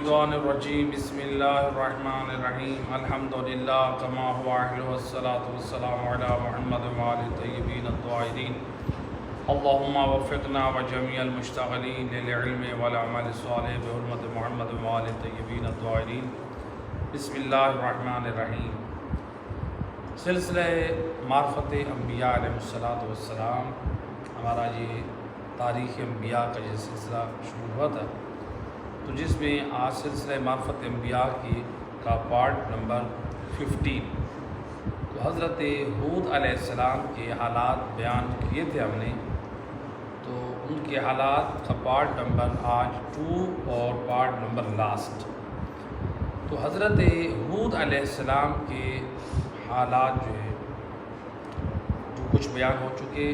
الرجیم بسم اللہ الرحمن الرحیم الحمدللہ کما هو اہلہ والصلاة والسلام علی محمد وآل طیبین الطاہرین اللہم وفقنا وجمیع المشتغلین للعلم والعمل الصالح بحرمت محمد وآل طیبین الطاہرین بسم اللہ الرحمن الرحیم۔ سلسلہ معرفت انبیاء علیہ السلام ہمارا یہ تاریخ انبیاء کا یہ سلسلہ شروع ہوا تھا، تو جس میں آج سلسلہ معرفت انبیاء کا پارٹ نمبر 15۔ تو حضرت ہود علیہ السلام کے حالات بیان کیے تھے ہم نے، تو ان کے حالات کا پارٹ نمبر آج 2 اور پارٹ نمبر لاسٹ۔ تو حضرت ہود علیہ السلام کے حالات جو ہے جو کچھ بیان ہو چکے،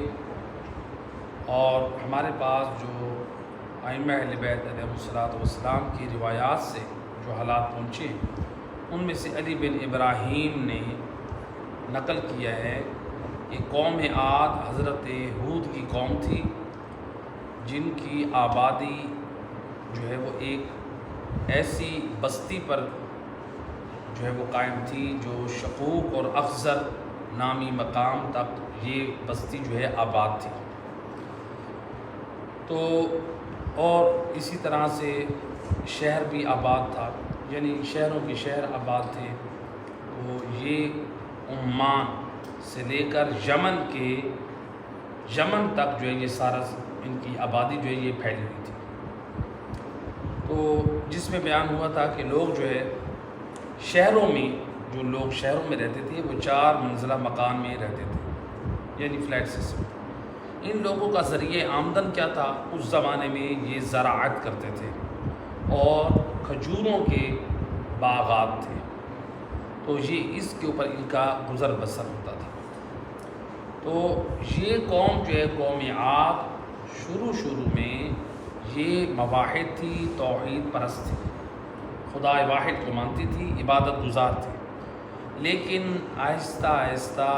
اور ہمارے پاس جو ائمہ اہل بیت علیہ السلام کی روایات سے جو حالات پہنچے، ان میں سے علی بن ابراہیم نے نقل کیا ہے کہ قوم عاد حضرت ہود کی قوم تھی، جن کی آبادی جو ہے وہ ایک ایسی بستی پر جو ہے وہ قائم تھی جو شقوق اور اخزر نامی مقام تک یہ بستی جو ہے آباد تھی۔ تو اور اسی طرح سے شہر بھی آباد تھا، یعنی شہروں کے شہر آباد تھے۔ تو یہ عمان سے لے کر یمن تک جو ہے یہ سارا ان کی آبادی جو ہے یہ پھیلی ہوئی تھی۔ تو جس میں بیان ہوا تھا کہ لوگ جو ہے شہروں میں رہتے تھے وہ 4 منزلہ مکان میں رہتے تھے، یعنی فلیٹ سسٹم۔ ان لوگوں کا ذریعہ آمدن کیا تھا؟ اس زمانے میں یہ زراعت کرتے تھے اور کھجوروں کے باغات تھے، تو یہ اس کے اوپر ان کا گزر بسر ہوتا تھا۔ تو یہ قوم جو ہے قوم عاد شروع میں یہ موحد تھی، توحید پرست تھی، خدا واحد کو مانتی تھی، عبادت گزار تھی۔ لیکن آہستہ آہستہ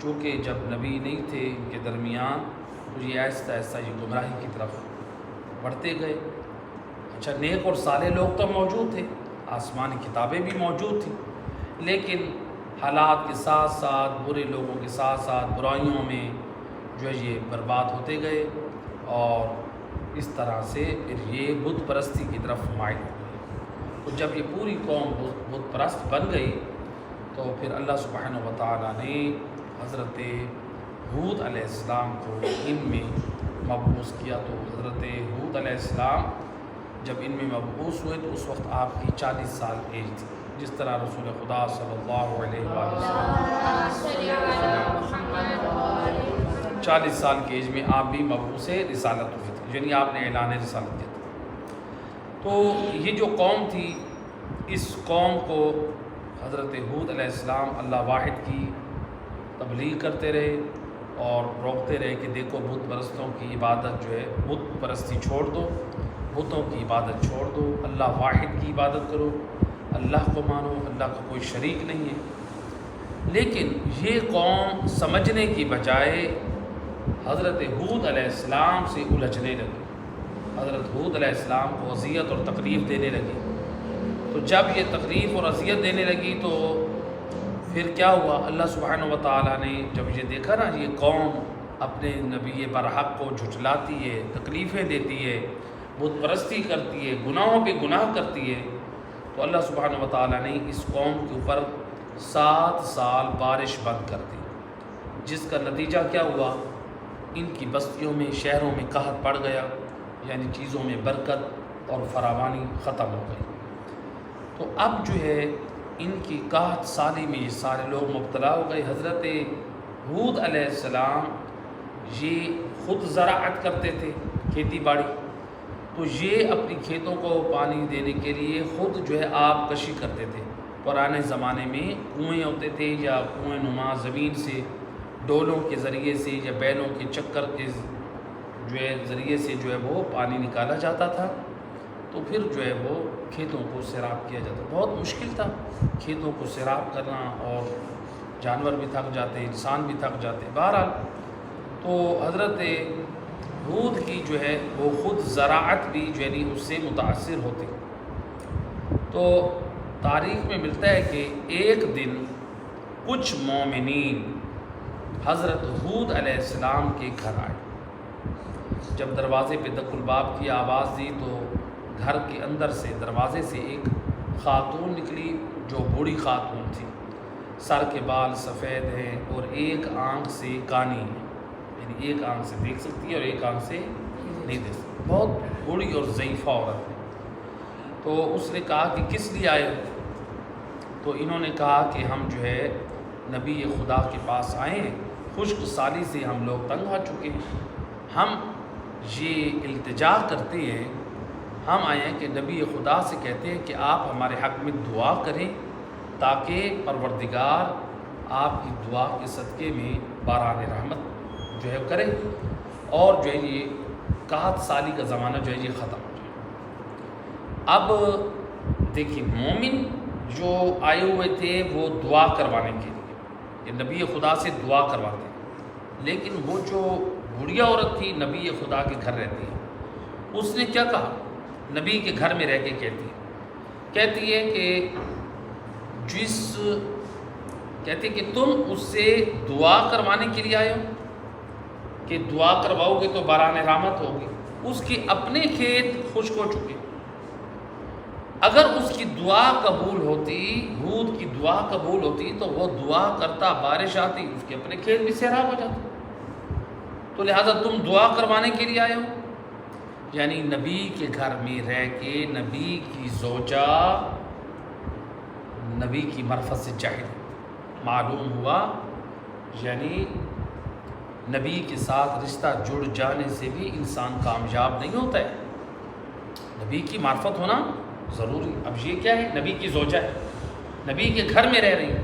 چونکہ جب نبی نہیں تھے ان کے درمیان، تو یہ آہستہ یہ گمراہی کی طرف بڑھتے گئے۔ اچھا، نیک اور صالح لوگ تو موجود تھے، آسمانی کتابیں بھی موجود تھیں، لیکن حالات کے ساتھ ساتھ برے لوگوں کے ساتھ ساتھ برائیوں میں جو ہے یہ برباد ہوتے گئے، اور اس طرح سے پھر یہ بت پرستی کی طرف مائل ہو گئی۔ تو جب یہ پوری قوم بت پرست بن گئی، تو پھر اللہ سبحانہ و تعالیٰ نے حضرت ہود علیہ السلام کو ان میں مبعوث کیا۔ تو حضرت ہود علیہ السلام جب ان میں مبعوث ہوئے تو اس وقت آپ کی 40 سال ایج تھی، جس طرح رسول خدا صلی اللہ علیہ وسلم 40 سال کی ایج میں آپ بھی مبعوث رسالت ہوئے تھے، یعنی آپ نے اعلان رسالت کیا تھا۔ تو یہ جو قوم تھی، اس قوم کو حضرت ہود علیہ السلام اللہ واحد کی تبلیغ کرتے رہے اور روکتے رہے کہ دیکھو بت پرستوں کی عبادت جو ہے، بت پرستی چھوڑ دو، بتوں کی عبادت چھوڑ دو، اللہ واحد کی عبادت کرو، اللہ کو مانو، اللہ کا کوئی شریک نہیں ہے۔ لیکن یہ قوم سمجھنے کی بجائے حضرت ہود علیہ السلام سے الجھنے لگی، حضرت ہود علیہ السلام کو اذیت اور تکلیف دینے لگی۔ تو جب یہ تکلیف اور اذیت دینے لگی تو پھر کیا ہوا؟ اللہ سبحانہ و تعالیٰ نے جب یہ دیکھا نا یہ قوم اپنے نبی برحق کو جھٹلاتی ہے، تکلیفیں دیتی ہے، بت پرستی کرتی ہے، گناہوں پہ گناہ کرتی ہے، تو اللہ سبحانہ و تعالیٰ نے اس قوم کے اوپر 7 سال بارش بند کر دی، جس کا نتیجہ کیا ہوا؟ ان کی بستیوں میں، شہروں میں قحط پڑ گیا، یعنی چیزوں میں برکت اور فراوانی ختم ہو گئی۔ تو اب جو ہے ان کی قحط سالی میں یہ سارے لوگ مبتلا ہو گئے۔ حضرت ہود علیہ السلام یہ خود زراعت کرتے تھے، کھیتی باڑی، تو یہ اپنی کھیتوں کو پانی دینے کے لیے خود جو ہے آب کشی کرتے تھے۔ پرانے زمانے میں کنویں ہوتے تھے، یا کنویں نما زمین سے ڈولوں کے ذریعے سے یا بیلوں کے چکر کے جو ہے ذریعے سے جو ہے وہ پانی نکالا جاتا تھا، تو پھر جو ہے وہ کھیتوں کو سیراب کیا جاتا۔ بہت مشکل تھا کھیتوں کو سیراب کرنا، اور جانور بھی تھک جاتے، انسان بھی تھک جاتے۔ بہرحال تو حضرت ہود کی جو ہے وہ خود زراعت بھی جو ہے اس سے متاثر ہوتی، تو تاریخ میں ملتا ہے کہ ایک دن کچھ مومنین حضرت ہود علیہ السلام کے گھر آئے. جب دروازے پہ دق الباب کی آواز دی تو گھر کے اندر سے دروازے سے ایک خاتون نکلی جو بوڑھی خاتون تھی. سر کے بال سفید ہیں اور ایک آنکھ سے کانی ہے، یعنی ایک آنکھ سے دیکھ سکتی ہے اور ایک آنکھ سے نہیں دیکھ سکتی. بہت بوڑھی اور ضعیفہ عورت ہے. تو اس نے کہا کہ کس لیے آئے ہو؟ تو انہوں نے کہا کہ ہم جو ہے نبی خدا کے پاس آئے ہیں، خشک سالی سے ہم لوگ تنگ آ چکے ہیں. ہم یہ التجا کرتے ہیں، ہم آئے ہیں کہ نبی خدا سے کہتے ہیں کہ آپ ہمارے حق میں دعا کریں تاکہ پروردگار آپ کی دعا کے صدقے میں باران رحمت جو ہے کرے اور جو ہے یہ قحط سالی کا زمانہ جو ہے یہ ختم ہو جائے. اب دیکھیے مومن جو آئے ہوئے تھے وہ دعا کروانے کے لیے، یہ نبی خدا سے دعا کرواتے ہیں، لیکن وہ جو بڑھیا عورت تھی نبی خدا کے گھر رہتی ہے، اس نے کیا کہا؟ نبی کے گھر میں رہ کے کہتی ہے کہ کہتی کہ تم اس سے دعا کروانے کے لیے آئے ہو کہ دعا کرواؤ گے تو باران رحمت ہوگی. اس کے اپنے کھیت خشک ہو چکے. اگر اس کی دعا قبول ہوتی، ہود کی دعا قبول ہوتی تو وہ دعا کرتا، بارش آتی، اس کے اپنے کھیت بھی سیراب ہو جاتے. تو لہٰذا تم دعا کروانے کے لیے آئے ہو. یعنی نبی کے گھر میں رہ کے نبی کی زوجہ نبی کی معرفت سے جاہل. معلوم ہوا یعنی نبی کے ساتھ رشتہ جڑ جانے سے بھی انسان کامیاب نہیں ہوتا ہے، نبی کی معرفت ہونا ضروری. اب یہ کیا ہے؟ نبی کی زوجہ ہے، نبی کے گھر میں رہ رہی ہے،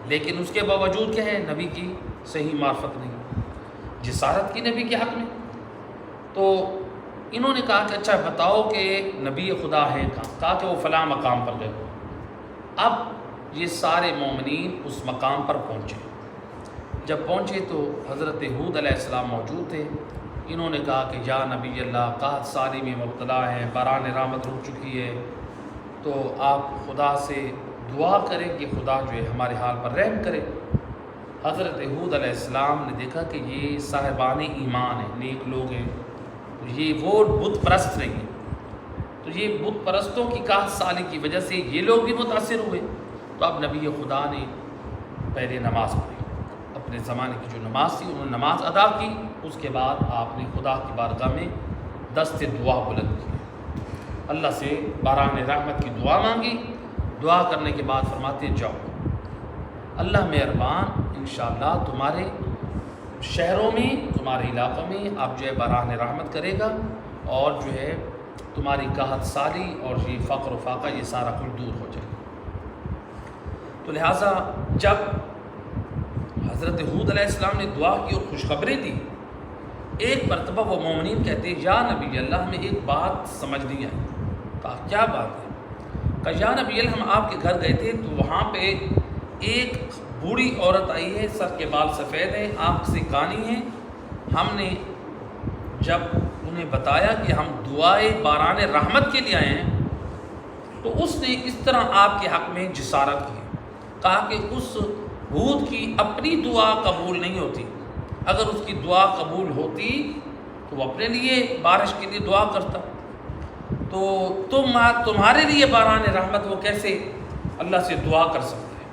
لیکن اس کے باوجود کیا ہے؟ نبی کی صحیح معرفت نہیں، جسارت کی نبی کے حق میں. تو انہوں نے کہا کہ اچھا بتاؤ کہ نبی خدا ہے کہاں؟ کہا کہ وہ فلاں مقام پر گئے. اب یہ سارے مومنین اس مقام پر پہنچے. جب پہنچے تو حضرت ہود علیہ السلام موجود تھے. انہوں نے کہا کہ یا نبی اللہ، قحط سالی میں مبتلا ہیں، باران رحمت رک چکی ہے، تو آپ خدا سے دعا کریں کہ خدا جو ہے ہمارے حال پر رحم کرے. حضرت ہود علیہ السلام نے دیکھا کہ یہ صاحبان ایمان ہیں، نیک لوگ ہیں، یہ وہ بت پرست نہیں ہیں. تو یہ بت پرستوں کی قحط سالی کی وجہ سے یہ لوگ بھی متاثر ہوئے. تو اب نبی خدا نے پہلے نماز پڑھی، اپنے زمانے کی جو نماز تھی انہوں نے نماز ادا کی. اس کے بعد آپ نے خدا کی بارگاہ میں دست دعا بلند کی، اللہ سے باران رحمت کی دعا مانگی. دعا کرنے کے بعد فرماتے ہیں جاؤ، اللہ مہربان انشاءاللہ تمہارے شہروں میں، تمہارے علاقوں میں آپ جو ہے باران رحمت کرے گا، اور جو ہے تمہاری قحط سالی اور یہ فقر و فاقہ یہ سارا کچھ دور ہو جائے. تو لہٰذا جب حضرت ہود علیہ السلام نے دعا کی اور خوشخبری دی، ایک مرتبہ وہ مومنین کہتے ہیں یا نبی اللہ ہمیں ایک بات سمجھ نہیں آئی. کہا کیا بات ہے؟ کہا یا نبی اللہ ہم آپ کے گھر گئے تھے تو وہاں پہ ایک بوڑھی عورت آئی ہے، سر کے بال سفید ہیں، آنکھ سے کانی ہیں. ہم نے جب انہیں بتایا کہ ہم دعائے باران رحمت کے لیے آئے ہیں تو اس نے اس طرح آپ کے حق میں جسارت کی. کہا کہ اس ہود کی اپنی دعا قبول نہیں ہوتی، اگر اس کی دعا قبول ہوتی تو وہ اپنے لیے بارش کے لیے دعا کرتا، تو تمہارے لیے باران رحمت وہ کیسے اللہ سے دعا کر سکتے ہیں؟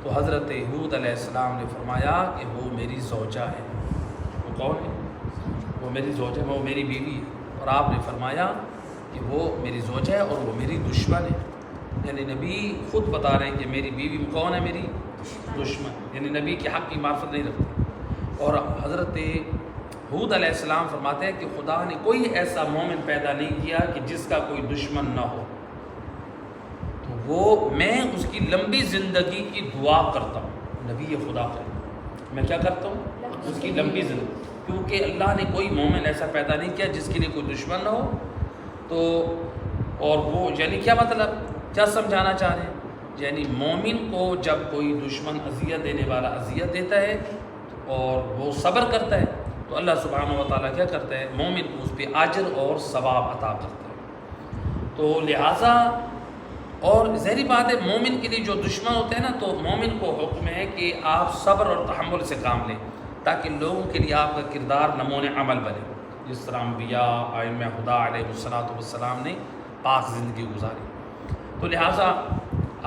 تو حضرت ہود علیہ السلام نے فرمایا کہ وہ میری زوجہ ہے. وہ کون ہے؟ وہ میری زوجہ ہے، وہ میری بیوی ہے. اور آپ نے فرمایا کہ وہ میری زوجہ ہے اور وہ میری دشمن ہے. یعنی نبی خود بتا رہے ہیں کہ میری بیوی کون ہے؟ میری دشمن. یعنی نبی کے حق کی معرفت نہیں رکھتی. اور حضرت ہود علیہ السلام فرماتے ہیں کہ خدا نے کوئی ایسا مومن پیدا نہیں کیا کہ جس کا کوئی دشمن نہ ہو، تو وہ میں اس کی لمبی زندگی کی دعا کرتا ہوں. نبی خدا کا میں کیا کرتا ہوں؟ اس کی لمبی زندگی، کیونکہ اللہ نے کوئی مومن ایسا پیدا نہیں کیا جس کے لیے کوئی دشمن نہ ہو. تو اور وہ یعنی کیا مطلب، کیا سمجھانا چاہ رہے ہیں؟ یعنی مومن کو جب کوئی دشمن اذیت دینے والا اذیت دیتا ہے اور وہ صبر کرتا ہے تو اللہ سبحانہ و تعالیٰ کیا کرتا ہے؟ مومن کو اس پہ اجر اور ثواب عطا کرتا ہے. تو لہٰذا اور ظاہری بات ہے مومن کے لیے جو دشمن ہوتے ہیں نا، تو مومن کو حکم ہے کہ آپ صبر اور تحمل سے کام لیں تاکہ لوگوں کے لیے آپ کا کردار نمونۂ عمل بنے، جس طرح انبیاء ائمہ خدا علیہ الصلوۃ والسلام نے پاک زندگی گزاری۔ تو لہٰذا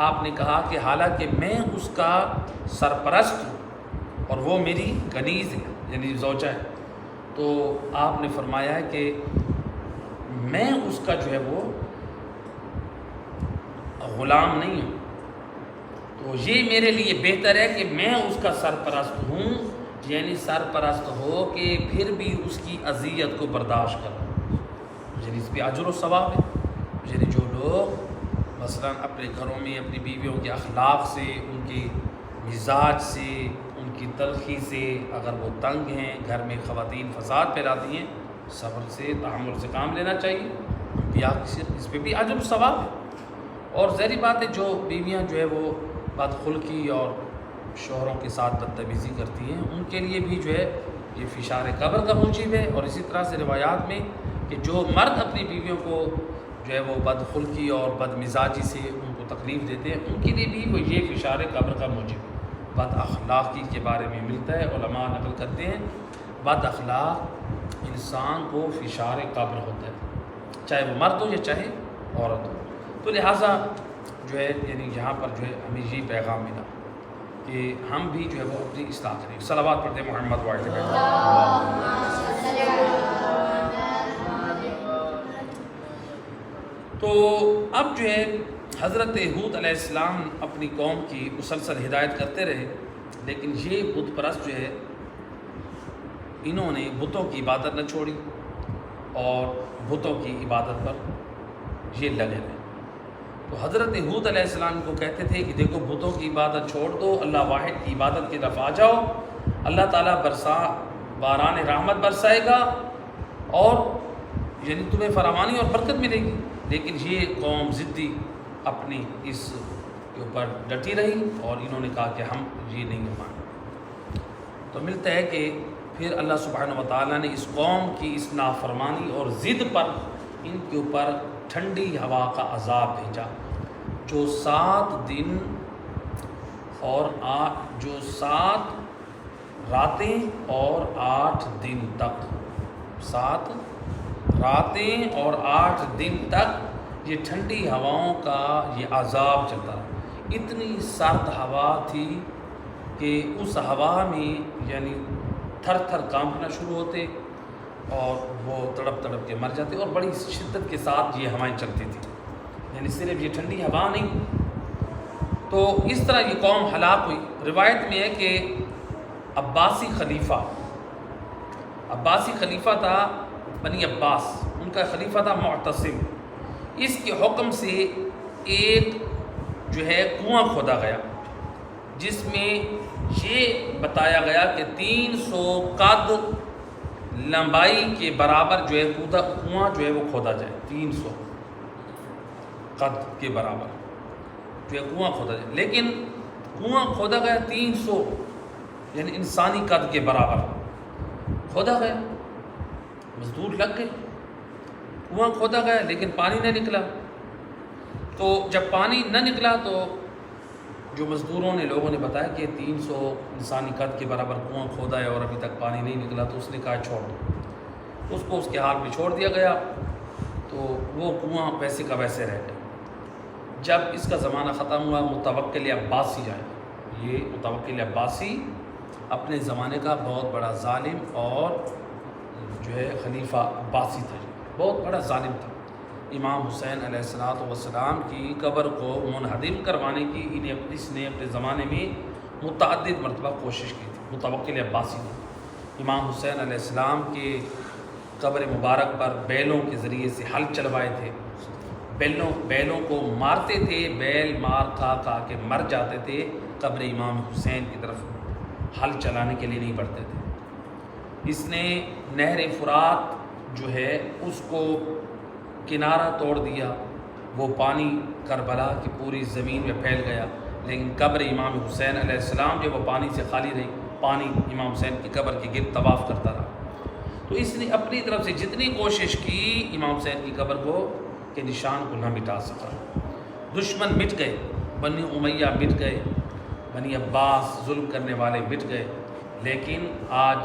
آپ نے کہا کہ حالانکہ میں اس کا سرپرست ہوں اور وہ میری کنیز ہے، یعنی زوجہ ہے، تو آپ نے فرمایا ہے کہ میں اس کا جو ہے وہ غلام نہیں ہوں، تو یہ میرے لیے بہتر ہے کہ میں اس کا سرپرست ہوں، یعنی سرپرست ہو کہ پھر بھی اس کی اذیت کو برداشت کروں، یعنی اس پہ اجر و ثواب ہے۔ یعنی جو لوگ مثلاً اپنے گھروں میں اپنی بیویوں کے اخلاق سے، ان کے مزاج سے، ان کی تلخی سے اگر وہ تنگ ہیں، گھر میں خواتین فساد پھیلاتی ہیں، صبر سے تحمل سے کام لینا چاہیے، انبیاء کی اس پہ بھی اجر و ثواب ہے۔ اور ظاہری بات ہے جو بیویاں جو ہے وہ بدخلقی اور شوہروں کے ساتھ بدتمیزی کرتی ہیں، ان کے لیے بھی جو ہے یہ فشار قبر کا موجب ہے۔ اور اسی طرح سے روایات میں کہ جو مرد اپنی بیویوں کو جو ہے وہ بدخلقی اور بد مزاجی سے ان کو تکلیف دیتے ہیں، ان کے لیے بھی وہ یہ فشار قبر کا موجب ہے۔ بد اخلاقی کے بارے میں ملتا ہے، علماء نقل کرتے ہیں بد اخلاق انسان کو فشار قبر ہوتا ہے، چاہے وہ مرد ہو یا چاہے عورت ہو۔ تو لہٰذا جو ہے یعنی یہاں پر جو ہے ہمیں یہ پیغام ملا کہ ہم بھی جو ہے وہ اپنی اصلاح کریں۔ صلوات پڑھتے ہیں محمد وعلى تو اب جو ہے حضرت ہود علیہ السلام اپنی قوم کی مسلسل ہدایت کرتے رہے، لیکن یہ بت پرست جو ہے انہوں نے بتوں کی عبادت نہ چھوڑی اور بتوں کی عبادت پر یہ لگے رہے۔ تو حضرت ہود علیہ السلام کو کہتے تھے کہ دیکھو بتوں کی عبادت چھوڑ دو، اللہ واحد کی عبادت کی طرف آ جاؤ، اللہ تعالیٰ باران رحمت برسائے گا اور یعنی تمہیں فراوانی اور برکت ملے گی۔ لیکن یہ قوم ضدی اپنی اس کے اوپر ڈٹی رہی اور انہوں نے کہا کہ ہم یہ نہیں مانیں۔ تو ملتا ہے کہ پھر اللہ سبحانہ و تعالیٰ نے اس قوم کی اس نافرمانی اور ضد پر ان کے اوپر ٹھنڈی ہوا کا عذاب بھیجا، جو 7 دن اور 7 راتیں اور 8 دن تک 7 راتیں اور 8 دن تک یہ ٹھنڈی ہواؤں کا یہ عذاب چلتا رہا۔ اتنی سرد ہوا تھی کہ اس ہوا میں یعنی تھر تھر کانپنا شروع ہوتے اور وہ تڑپ تڑپ کے مر جاتے، اور بڑی شدت کے ساتھ یہ ہوائیں چلتی تھیں، یعنی صرف یہ ٹھنڈی ہوا نہیں۔ تو اس طرح یہ قوم ہلاک ہوئی۔ روایت میں ہے کہ عباسی خلیفہ تھا بنی عباس، ان کا خلیفہ تھا معتصم، اس کے حکم سے ایک جو ہے کنواں کھودا گیا جس میں یہ بتایا گیا کہ 300 قد لمبائی کے برابر جو ہے کنواں جو ہے وہ کھودا جائے، 300 قد کے برابر جو ہے کنواں کھودا جائے۔ لیکن کنواں کھودا گیا 300 یعنی انسانی قد کے برابر کھودا گیا، مزدور لگ گئے، کنواں کھودا گیا لیکن پانی نہ نکلا۔ تو جب پانی نہ نکلا تو جو مزدوروں نے لوگوں نے بتایا کہ 300 انسانی قد کے برابر کنواں کھودا ہے اور ابھی تک پانی نہیں نکلا، تو اس نے کہا چھوڑ دو، اس کو اس کے حال میں چھوڑ دیا گیا۔ تو وہ کنواں ویسے کا ویسے رہ گیا۔ جب اس کا زمانہ ختم ہوا، متوکل عباسی آئے۔ یہ متوکل عباسی اپنے زمانے کا بہت بڑا ظالم اور جو ہے خلیفہ عباسی تھا، بہت بڑا ظالم تھا۔ امام حسین علیہ السلام کی قبر کو منہدم کروانے کی اس نے اپنے زمانے میں متعدد مرتبہ کوشش کی تھی۔ متوکل عباسی نے امام حسین علیہ السلام کے قبر مبارک پر بیلوں کے ذریعے سے ہل چلوائے تھے، بیلوں کو مارتے تھے، بیل مار کھا کے مر جاتے تھے، قبر امام حسین کی طرف ہل چلانے کے لیے نہیں بڑھتے تھے۔ اس نے نہر فرات جو ہے اس کو کنارہ توڑ دیا، وہ پانی کربلا کی پوری زمین میں پھیل گیا، لیکن قبر امام حسین علیہ السلام جو وہ پانی سے خالی رہی، پانی امام حسین کی قبر کے گرد طواف کرتا رہا۔ تو اس نے اپنی طرف سے جتنی کوشش کی امام حسین کی قبر کو کے نشان کو نہ مٹا سکا۔ دشمن مٹ گئے، بنی امیہ مٹ گئے، بنی عباس ظلم کرنے والے مٹ گئے، لیکن آج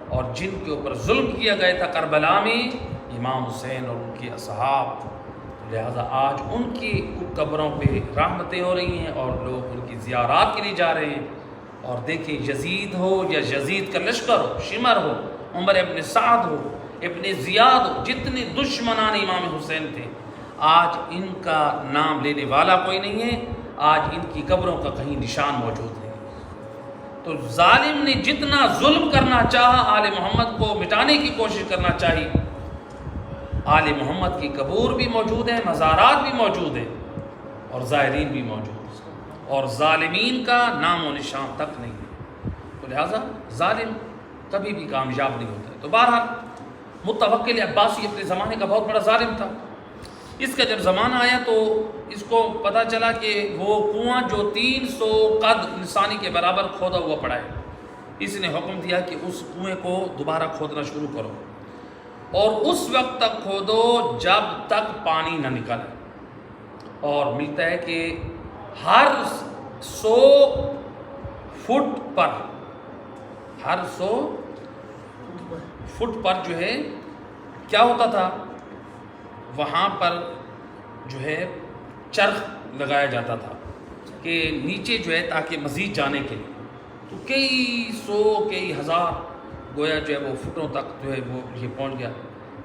اور جن کے اوپر ظلم کیا گیا تھا کربلا میں، امام حسین اور ان کے اصحاب، لہذا آج ان کی قبروں پہ رحمتیں ہو رہی ہیں اور لوگ ان کی زیارات کے لیے جا رہے ہیں۔ اور دیکھیں یزید ہو یا یزید کا لشکر ہو، شمر ہو، عمر ابن سعد ہو، ابن زیاد ہو، جتنے دشمنان امام حسین تھے، آج ان کا نام لینے والا کوئی نہیں ہے، آج ان کی قبروں کا کہیں نشان موجود نہیں۔ تو ظالم نے جتنا ظلم کرنا چاہا آل محمد کو مٹانے کی کوشش کرنا چاہی، آل محمد کی قبور بھی موجود ہیں، مزارات بھی موجود ہیں اور زائرین بھی موجود ہیں، اور ظالمین کا نام و نشان تک نہیں ہے۔ تو لہٰذا ظالم کبھی بھی کامیاب نہیں ہوتا ہے۔ تو بہرحال متوکل عباسی اپنے زمانے کا بہت بڑا ظالم تھا۔ اس کا جب زمانہ آیا تو اس کو پتہ چلا کہ وہ کنواں جو 300 قد انسانی کے برابر کھودا ہوا پڑا ہے، اس نے حکم دیا کہ اس کنویں کو دوبارہ کھودنا شروع کرو، اور اس وقت تک کھودو جب تک پانی نہ نکلے۔ اور ملتا ہے کہ ہر 100 فٹ پر جو ہے کیا ہوتا تھا، وہاں پر جو ہے چرخ لگایا جاتا تھا کہ نیچے جو ہے تاکہ مزید جانے کے لیے، تو کئی سو کئی ہزار گویا جو ہے وہ فٹوں تک جو ہے وہ یہ پہنچ گیا،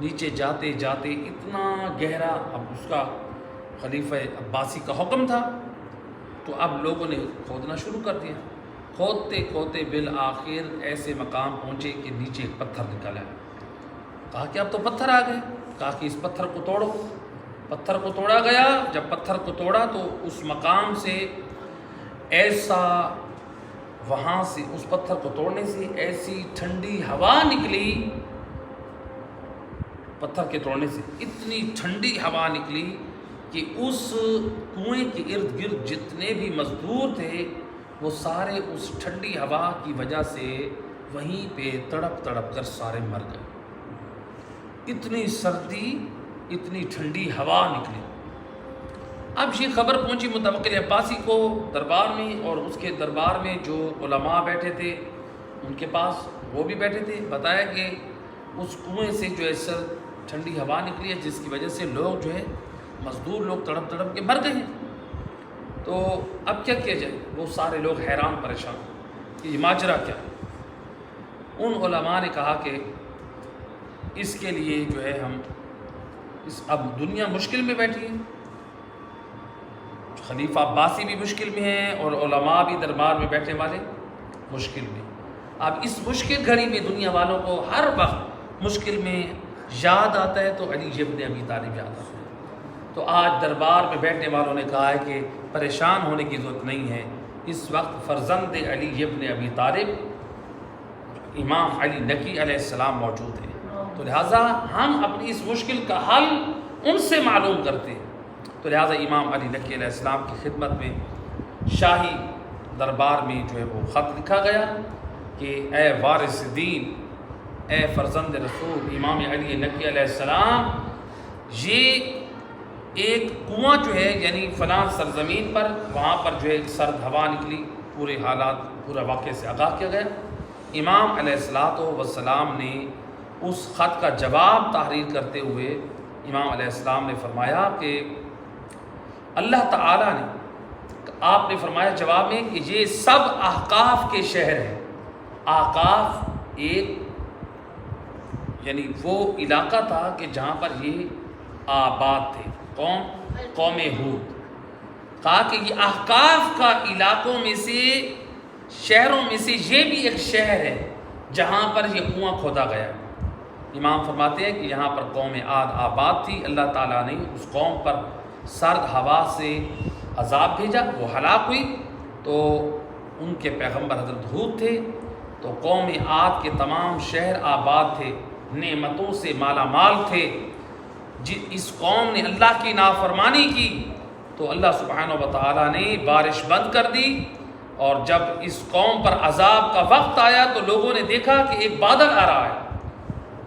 نیچے جاتے جاتے اتنا گہرا۔ اب اس کا خلیفہ عباسی کا حکم تھا، تو اب لوگوں نے کھودنا شروع کر دیا، کھودتے کھودتے بالآخر ایسے مقام پہنچے کہ نیچے ایک پتھر نکلا ہے۔ کہا کہ اب تو پتھر آ گئے، کہا کہ اس پتھر کو توڑو۔ پتھر کو توڑا گیا، جب پتھر کو توڑا تو اس مقام سے ایسا، وہاں سے اس پتھر کو توڑنے سے ایسی ٹھنڈی ہوا نکلی، پتھر کے توڑنے سے اتنی ٹھنڈی ہوا نکلی کہ اس کنویں کے ارد گرد جتنے بھی مزدور تھے وہ سارے اس ٹھنڈی ہوا کی وجہ سے وہیں پہ تڑپ تڑپ کر سارے مر گئے۔ اتنی سردی، اتنی ٹھنڈی ہوا نکلی۔ اب یہ خبر پہنچی متوکل عباسی کو دربار میں، اور اس کے دربار میں جو علماء بیٹھے تھے ان کے پاس وہ بھی بیٹھے تھے۔ بتایا کہ اس کنویں سے جو ہے ٹھنڈی ہوا نکلی ہے، جس کی وجہ سے لوگ جو ہے مزدور لوگ تڑپ تڑپ کے مر گئے ہیں۔ تو اب کیا کیا جائے؟ وہ سارے لوگ حیران پریشان کہ یہ ماجرا کیا۔ ان علماء نے کہا کہ اس کے لیے جو ہے ہم اب دنیا مشکل میں بیٹھی ہے، خلیفہ عباسی بھی مشکل میں ہیں اور علماء بھی دربار میں بیٹھنے والے مشکل میں۔ اب اس مشکل گھڑی میں دنیا والوں کو ہر وقت مشکل میں یاد آتا ہے تو علی ابن ابی طالب یاد آتا ہے۔ تو آج دربار میں بیٹھنے والوں نے کہا ہے کہ پریشان ہونے کی ضرورت نہیں ہے، اس وقت فرزند علی ابن ابی طالب امام علی نقی علیہ السلام موجود ہیں، تو لہٰذا ہم اپنی اس مشکل کا حل ان سے معلوم کرتے ہیں۔ تو لہٰذا امام علی نقی علیہ السلام کی خدمت میں شاہی دربار میں جو ہے وہ خط لکھا گیا کہ اے وارث دین، اے فرزند رسول امام علی نقی علیہ السلام، یہ ایک کنواں جو ہے یعنی فلاں سرزمین پر، وہاں پر جو ہے ایک سرد ہوا نکلی، پورے حالات پورا واقعے سے آگاہ کیا گیا۔ امام علیہ السلام نے اس خط کا جواب تحریر کرتے ہوئے امام علیہ السلام نے فرمایا کہ اللہ تعالیٰ نے، آپ نے فرمایا جواب میں کہ یہ سب احقاف کے شہر ہیں۔ احقاف ایک یعنی وہ علاقہ تھا کہ جہاں پر یہ آباد تھے، قوم ہود۔ کہا کہ یہ احقاف کا علاقوں میں سے، شہروں میں سے یہ بھی ایک شہر ہے جہاں پر یہ کنواں کھودا گیا۔ امام فرماتے ہیں کہ یہاں پر قوم عاد آباد تھی، اللہ تعالیٰ نے اس قوم پر سرد ہوا سے عذاب بھیجا، وہ ہلاک ہوئی، تو ان کے پیغمبر حضرت ہود تھے، تو قوم عاد کے تمام شہر آباد تھے، نعمتوں سے مالا مال تھے۔ اس قوم نے اللہ کی نافرمانی کی تو اللہ سبحانہ و تعالیٰ نے بارش بند کر دی، اور جب اس قوم پر عذاب کا وقت آیا تو لوگوں نے دیکھا کہ ایک بادل آ رہا ہے،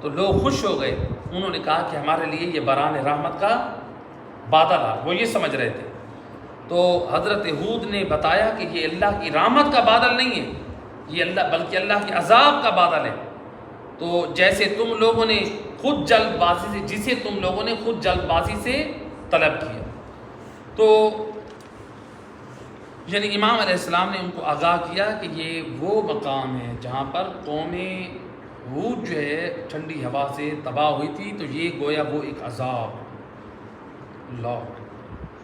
تو لوگ خوش ہو گئے، انہوں نے کہا کہ ہمارے لیے یہ بران رحمت کا بادل آ، وہ یہ سمجھ رہے تھے۔ تو حضرت ہود نے بتایا کہ یہ اللہ کی رحمت کا بادل نہیں ہے، یہ بلکہ اللہ کے عذاب کا بادل ہے۔ تو جیسے تم لوگوں نے خود جلد بازی سے، جسے تم لوگوں نے خود جلد بازی سے طلب کیا۔ تو یعنی امام علیہ السلام نے ان کو آگاہ کیا کہ یہ وہ مقام ہے جہاں پر قوم ہود جو ہے ٹھنڈی ہوا سے تباہ ہوئی تھی، تو یہ گویا وہ ایک عذاب اللہ،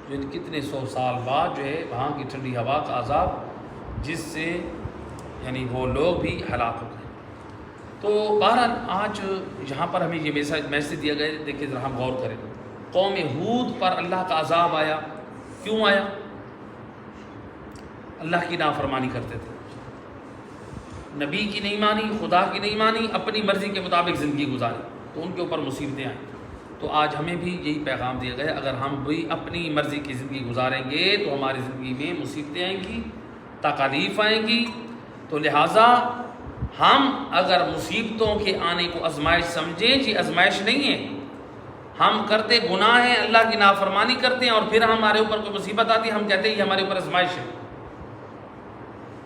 یعنی کتنے سو سال بعد جو ہے وہاں کی ٹھنڈی ہوا کا عذاب، جس سے یعنی وہ لوگ بھی ہلاک ہو گئے۔ تو بہرحال آج یہاں پر ہمیں یہ میسج دیا گیا، دیکھیں ذرا ہم غور کریں، قوم ہود پر اللہ کا عذاب آیا، کیوں آیا؟ اللہ کی نافرمانی کرتے تھے، نبی کی نہیں مانی، خدا کی نہیں مانی، اپنی مرضی کے مطابق زندگی گزاری، تو ان کے اوپر مصیبتیں آئیں۔ تو آج ہمیں بھی یہی پیغام دیا گیا، اگر ہم بھی اپنی مرضی کی زندگی گزاریں گے تو ہماری زندگی میں مصیبتیں آئیں گی، تکالیف آئیں گی۔ تو لہٰذا ہم اگر مصیبتوں کے آنے کو آزمائش سمجھیں، جی آزمائش نہیں ہے، ہم کرتے گناہ ہیں، اللہ کی نافرمانی کرتے ہیں، اور پھر ہمارے اوپر کوئی مصیبت آتی ہے، ہم کہتے ہیں یہ ہمارے اوپر آزمائش ہے۔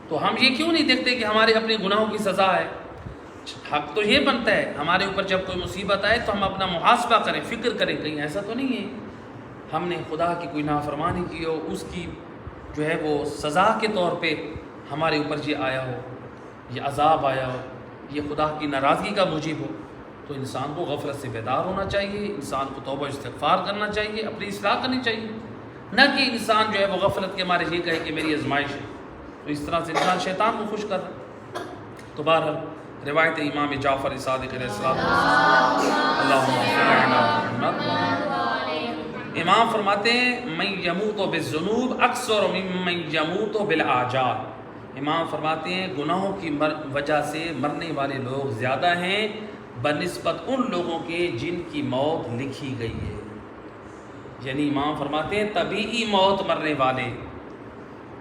تو ہم یہ کیوں نہیں دیکھتے کہ ہمارے اپنے گناہوں کی سزا ہے؟ حق تو یہ بنتا ہے ہمارے اوپر جب کوئی مصیبت آئے تو ہم اپنا محاسبہ کریں، فکر کریں، کہیں ایسا تو نہیں ہے ہم نے خدا کی کوئی نافرمانی کی ہو، اس کی جو ہے وہ سزا کے طور پہ ہمارے اوپر یہ آیا ہو، یہ عذاب آیا ہو، یہ خدا کی ناراضگی کا موجب ہو۔ تو انسان کو غفلت سے بیدار ہونا چاہیے، انسان کو توبہ استغفار کرنا چاہیے، اپنی اصلاح کرنی چاہیے، نہ کہ انسان جو ہے وہ غفلت کے مارے یہ کہے کہ میری آزمائش ہے۔ تو اس طرح سے انسان شیطان کو خوش کر رہا ہے۔ تو بہرحال روایت امام جعفر صادق علیہ السلام، اللہم صل علی محمد، امام فرماتے ہیں من یموت بالذنوب اکثر ممن یموت بالاعجال، امام فرماتے ہیں گناہوں کی وجہ سے مرنے والے لوگ زیادہ ہیں بنسبت ان لوگوں کے جن کی موت لکھی گئی ہے۔ یعنی امام فرماتے ہیں طبیعی موت مرنے والے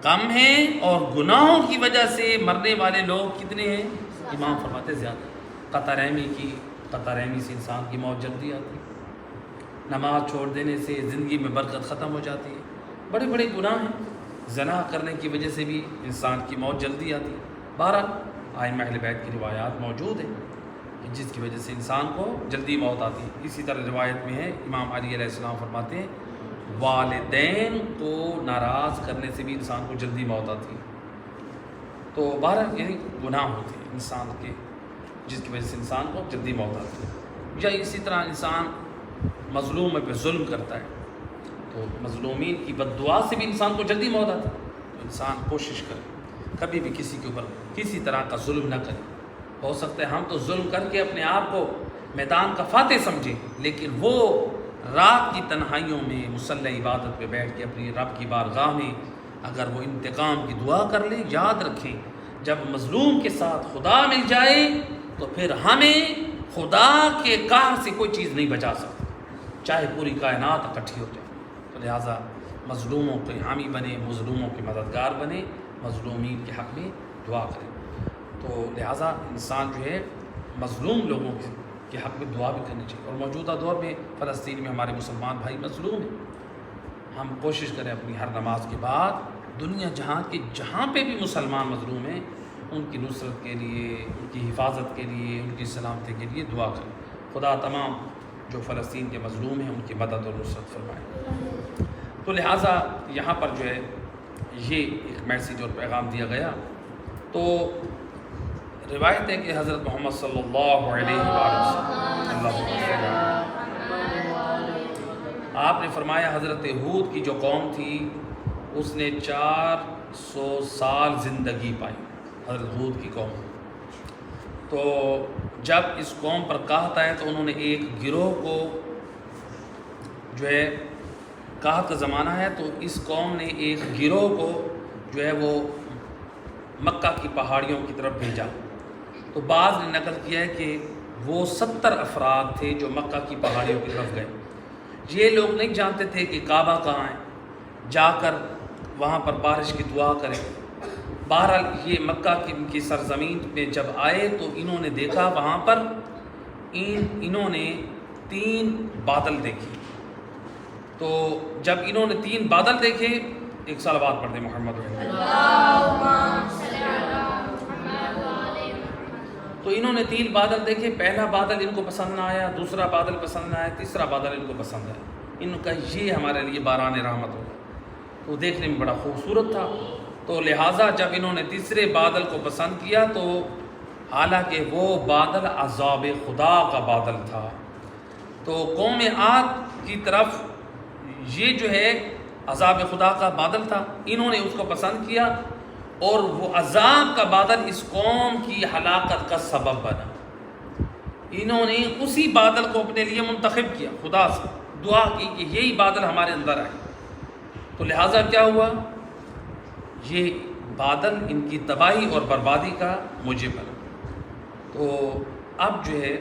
کم ہیں، اور گناہوں کی وجہ سے مرنے والے لوگ کتنے ہیں؟ امام فرماتے ہیں زیادہ۔ قطع رحمی سے انسان کی موت جلدی آتی ہے، نماز چھوڑ دینے سے زندگی میں برکت ختم ہو جاتی ہے، بڑے بڑے گناہ ہیں، زنا کرنے کی وجہ سے بھی انسان کی موت جلدی آتی ہے۔ بہرحال ائمہ اہل بیت کی روایات موجود ہیں جس کی وجہ سے انسان کو جلدی موت آتی ہے۔ اسی طرح روایت میں ہے امام علی علیہ السلام فرماتے ہیں والدین کو ناراض کرنے سے بھی انسان کو جلدی موت آتی ہے۔ تو بہرحال یعنی گناہ ہوتے ہیں انسان کے جس کی وجہ سے انسان کو جلدی موت آتی ہے۔ یا اسی طرح انسان مظلوم پہ ظلم کرتا ہے تو مظلومین کی بد دعا سے بھی انسان کو جلدی موت آتی ہے۔ تو انسان کوشش کرے کبھی بھی کسی کے اوپر کسی طرح کا ظلم نہ کرے۔ ہو سکتا ہے ہم تو ظلم کر کے اپنے آپ کو میدان کا فاتح سمجھیں، لیکن وہ رات کی تنہائیوں میں مصلی عبادت پہ بیٹھ کے اپنی رب کی بارگاہ میں اگر وہ انتقام کی دعا کر لیں، یاد رکھیں جب مظلوم کے ساتھ خدا مل جائے تو پھر ہمیں خدا کے قہر سے کوئی چیز نہیں بچا سکتی، چاہے پوری کائنات اکٹھی ہو جائے۔ تو لہٰذا مظلوموں کے حامی بنے، مظلوموں کے مددگار بنے، مظلومین کے حق میں دعا کریں۔ تو لہٰذا انسان جو ہے مظلوم لوگوں کے حق میں دعا بھی کرنی چاہیے۔ اور موجودہ دور میں فلسطین میں ہمارے مسلمان بھائی مظلوم ہیں، ہم کوشش کریں اپنی ہر نماز کے بعد دنیا جہاں پہ بھی مسلمان مظلوم ہیں ان کی نصرت کے لیے، ان کی حفاظت کے لیے، ان کی سلامتی کے لیے دعا کریں۔ خدا تمام جو فلسطین کے مظلوم ہیں ان کی مدد اور نصرت فرمائے۔ تو لہٰذا یہاں پر جو ہے یہ ایک میسیج اور پیغام دیا گیا۔ تو روایت ہے کہ حضرت محمد صلی اللہ علیہ وسلم آپ نے فرمایا حضرت ہود کی جو قوم تھی اس نے 400 سال زندگی پائی، حضرت ہود کی قوم۔ تو جب اس قوم پر قحط آئے تو انہوں نے ایک گروہ کو جو ہے قحط کا زمانہ ہے تو اس قوم نے ایک گروہ کو جو ہے وہ مکہ کی پہاڑیوں کی طرف بھیجا۔ تو بعض نے نقل کیا ہے کہ وہ 70 افراد تھے جو مکہ کی پہاڑیوں کی طرف گئے۔ یہ لوگ نہیں جانتے تھے کہ کعبہ کہاں ہے، جا کر وہاں پر بارش کی دعا کریں۔ بہرحال یہ مکہ کی سرزمین میں جب آئے تو انہوں نے دیکھا وہاں پر انہوں نے 3 بادل دیکھے۔ تو جب انہوں نے 3 بادل دیکھے ایک صلوات پڑھ دیں محمد تو انہوں نے 3 بادل دیکھے. پہلا بادل ان کو پسند نہ آیا, دوسرا بادل پسند نہ آیا, تیسرا بادل ان کو پسند آیا. ان کا یہ ہمارے لیے باران رحمت ہوگا. تو دیکھنے میں بڑا خوبصورت تھا. تو لہٰذا جب انہوں نے تیسرے بادل کو پسند کیا تو حالانکہ وہ بادل عذاب خدا کا بادل تھا, تو قوم عاد کی طرف یہ جو ہے عذاب خدا کا بادل تھا, انہوں نے اس کو پسند کیا اور وہ عذاب کا بادل اس قوم کی ہلاکت کا سبب بنا. انہوں نے اسی بادل کو اپنے لیے منتخب کیا, خدا سے دعا کی کہ یہی بادل ہمارے اندر آئے. تو لہٰذا کیا ہوا, یہ بادل ان کی تباہی اور بربادی کا موجب بنا. تو اب جو ہے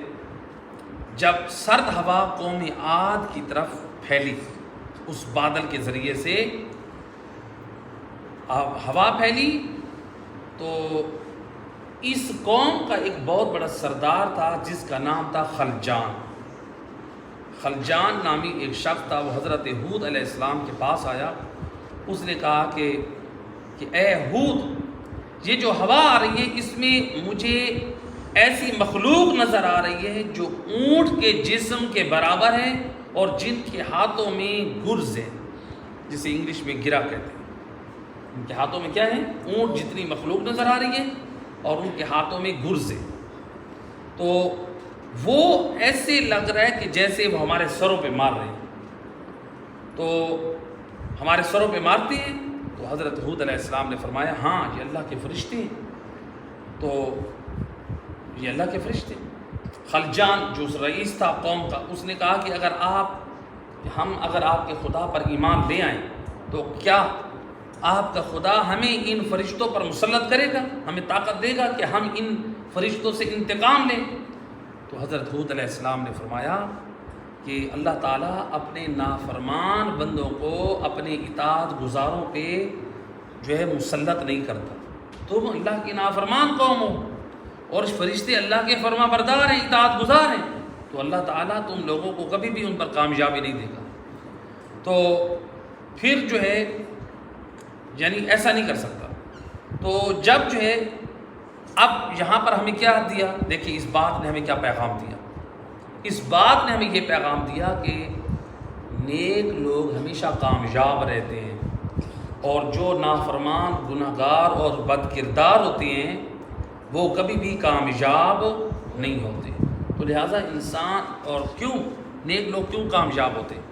جب سرد ہوا قوم عاد کی طرف پھیلی, اس بادل کے ذریعے سے ہوا پھیلی, تو اس قوم کا ایک بہت بڑا سردار تھا جس کا نام تھا خلجان. خلجان نامی ایک شخص تھا. وہ حضرت ہود علیہ السلام کے پاس آیا. اس نے کہا کہ اے ہود, یہ جو ہوا آ رہی ہے اس میں مجھے ایسی مخلوق نظر آ رہی ہے جو اونٹ کے جسم کے برابر ہے اور جن کے ہاتھوں میں گرز ہے, جسے انگلش میں گرا کہتے ہیں. ان کے ہاتھوں میں کیا ہے, اونٹ جتنی مخلوق نظر آ رہی ہے اور ان کے ہاتھوں میں گرز ہے. تو وہ ایسے لگ رہا ہے کہ جیسے وہ ہمارے سروں پہ مار رہے ہیں. تو ہمارے سروں پہ مارتے ہیں. تو حضرت ہود علیہ السلام نے فرمایا ہاں یہ اللہ کے فرشتے ہیں. تو یہ اللہ کے فرشتے. خلجان جو رئیس تھا قوم کا, اس نے کہا کہ ہم اگر آپ کے خدا پر ایمان لے آئیں تو کیا آپ کا خدا ہمیں ان فرشتوں پر مسلط کرے گا, ہمیں طاقت دے گا کہ ہم ان فرشتوں سے انتقام لیں؟ تو حضرت ہود علیہ السلام نے فرمایا کہ اللہ تعالیٰ اپنے نافرمان بندوں کو اپنے اطاعت گزاروں پہ جو ہے مسلط نہیں کرتا. تم اللہ کی نافرمان قوم ہو اور فرشتے اللہ کے فرما بردار ہیں, اطاعت گزار ہیں, تو اللہ تعالیٰ تم لوگوں کو کبھی بھی ان پر کامیابی نہیں دے گا. تو پھر جو ہے یعنی ایسا نہیں کر سکتا. تو جب جو ہے اب یہاں پر ہمیں کیا دیا, دیکھیے اس بات نے ہمیں کیا پیغام دیا. اس بات نے ہمیں یہ پیغام دیا کہ نیک لوگ ہمیشہ کامیاب رہتے ہیں اور جو نافرمان گناہگار اور بد کردار ہوتے ہیں وہ کبھی بھی کامیاب نہیں ہوتے. تو لہٰذا انسان اور کیوں نیک لوگ کیوں کامیاب ہوتے ہیں؟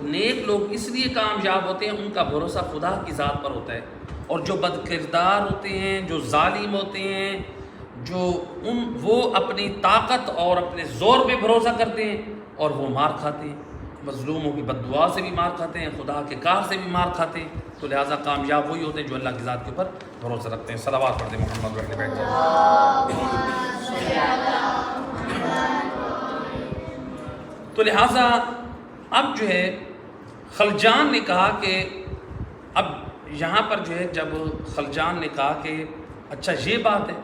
نیک لوگ اس لیے کامیاب ہوتے ہیں, ان کا بھروسہ خدا کی ذات پر ہوتا ہے. اور جو بد کردار ہوتے ہیں, جو ظالم ہوتے ہیں, وہ اپنی طاقت اور اپنے زور پہ بھروسہ کرتے ہیں اور وہ مار کھاتے ہیں. مظلوموں کی بد دعا سے بھی مار کھاتے ہیں, خدا کے کار سے بھی مار کھاتے ہیں. تو لہٰذا کامیاب وہی ہوتے ہیں جو اللہ کی ذات کے اوپر بھروسہ رکھتے ہیں. صلوات پڑھتے ہیں محمد بیٹھے بیٹھے. تو لہٰذا اب جو ہے خلجان نے کہا کہ اب یہاں پر جو ہے جب خلجان نے کہا کہ اچھا یہ بات ہے,